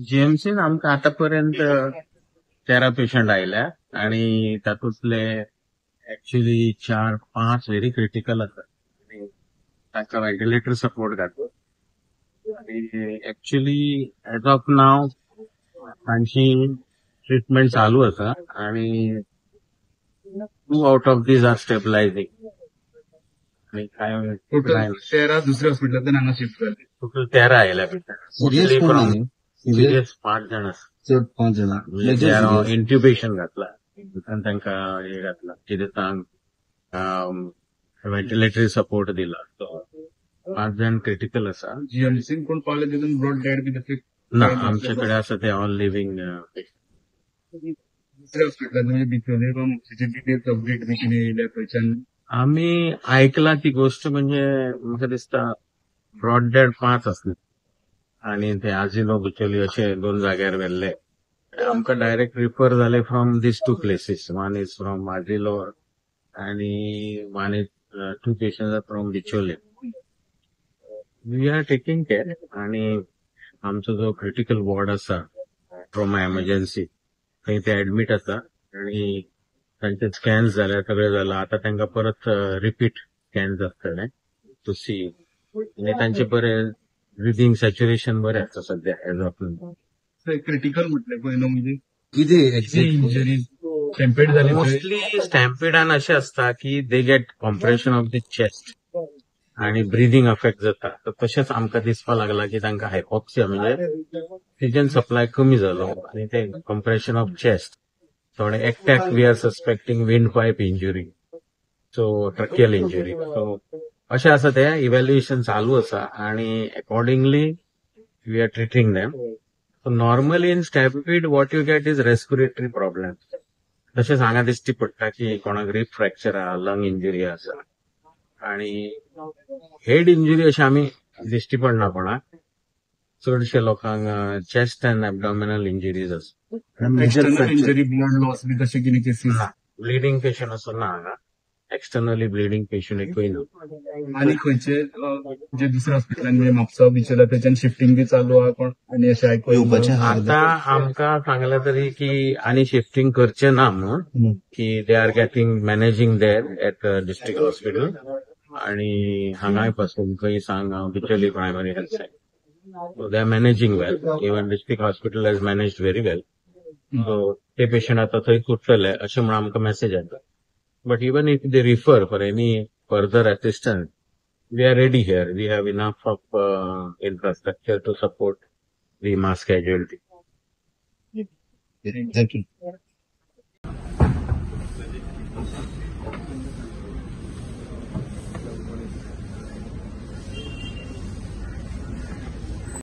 जीएमसीन आमकां आतापर्यंत 13 पेशंट आयल्या आणि तातूंतले ऍक्च्युली 4-5 व्हेरी क्रिटिकल आसात आणि तांकां व्हेंटिलेटर सपोर्ट घातलो आणि ऍक्च्युली एज ऑफ नाव तांची ट्रीटमेंट चालू आसा आणि 2 आउट ऑफ दीज आर स्टेबलायझिंग आणि काय टोटल 13 दुसऱ्या हॉस्पिटलांतल्यान हांगा शिफ्ट जाले. टोटल 13 आयल्या सिरियस कोण नाही सिरियस 5 जाण आसा. चड 5 जाणां म्हणजे इंट्युबेशन घातला आणि तांकां हे घातला कितें सांग व्हेंटिलेटरी सपोर्ट दिला. सो 5 जाण क्रिटिकल आसा. जीएमसीन कोण पावले तितून ब्रॉड डेड बी तशें ना आमच्याकडे आसा ते ऑल लिव्हिंग दुसऱ्या हॉस्पिटलांत म्हणजे बिचोले किंवा म्हापशेचे डिटेल्स अपडेट बी कितें येयल्या थंयच्यान आम्ही ऐकला ती गोष्ट म्हणजे म्हाका दिसता ब्रॉड डेड 5 आसले आणि ते आजिलो बिचोली अशे 2 जाग्यार व्हेल्ले. आमकां डायरेक्ट रिफर जाले from this 2 places. One is from Asilo आणि one is 2 patients from Bicholim. We are taking care आणि आमचो जो क्रिटिकल वॉर्ड आसा ट्रॉमा एमर्जन्सी थंय ते ऍडमिट आसा आणि तांचे स्कॅन्स जाले सगळें जालां. आता तांकां परत रिपीट स्कॅन्स आसतले टू सी आणि तांचे बरें ब्रिदिंग सॅच्युरेशन बरें आसा सध्या एज ऑफ नाव. क्रिटिकल म्हटलें पळय न्हू म्हणजे किती इंजरीज स्टॅम्पेड जाली मोस्टली स्टॅम्पिडान अशें आसता की they get compression of the chest आणि ब्रिदिंग अफेक्ट जाता. तर तशेंच आमकां दिसपाक लागला की तांकां हायपॉक्सिया म्हणजे ऑक्सिजन सप्लाय कमी जालो आणि ते कॉम्प्रेशन ऑफ चेस्ट थोडे एकट्याक we are suspecting wind pipe injury so tracheal injury. So अशें आसा ते इव्हॅल्युएशन चालू आसा आणि accordingly we are treating them. So normally in stampede what you get is respiratory problem. तशेंच हांगा दिश्टी पडटा की कोणाक रिप फ्रॅक्चर आहा लंग इंजुरी आसा आणि हेड इंजुरी अशी आमी दिश्टी पडना कोणाक. चडशे लोकांक चेस्ट अँड एबडॉमिनल इंजुरीज आसा. एक्सटर्नल इंजरी ब्लड लॉस बी तशें कितें केसीस ब्लिडिंग पेशंट असो ना हांगा. एक्सटर्नली ब्लिडिंग पेशंट एकूय ना. आनी खंयचे जे दुसऱ्या हॉस्पिटलांत म्हणजे म्हापसा बिचोला थंयच्यान शिफ्टिंग बी चालू आहा कोण आनी अशें येवपाचें आयकून आहा. आता आमकां सांगला तरी की आनी शिफ्टिंग करचें ना म्हणून की they are getting managing there at district hospital आणि हांगाय पासून खंय सांग हांव Bicholim primary health centre. So they are managing well. Even district hospital has managed very well. So ते पेशंट आता थंय सुटलेले अशें म्हणून आमकां मेसेज येता. But even if they refer for any further assistance we are ready here. We have enough of infrastructure to support the mass casualty. Thank you.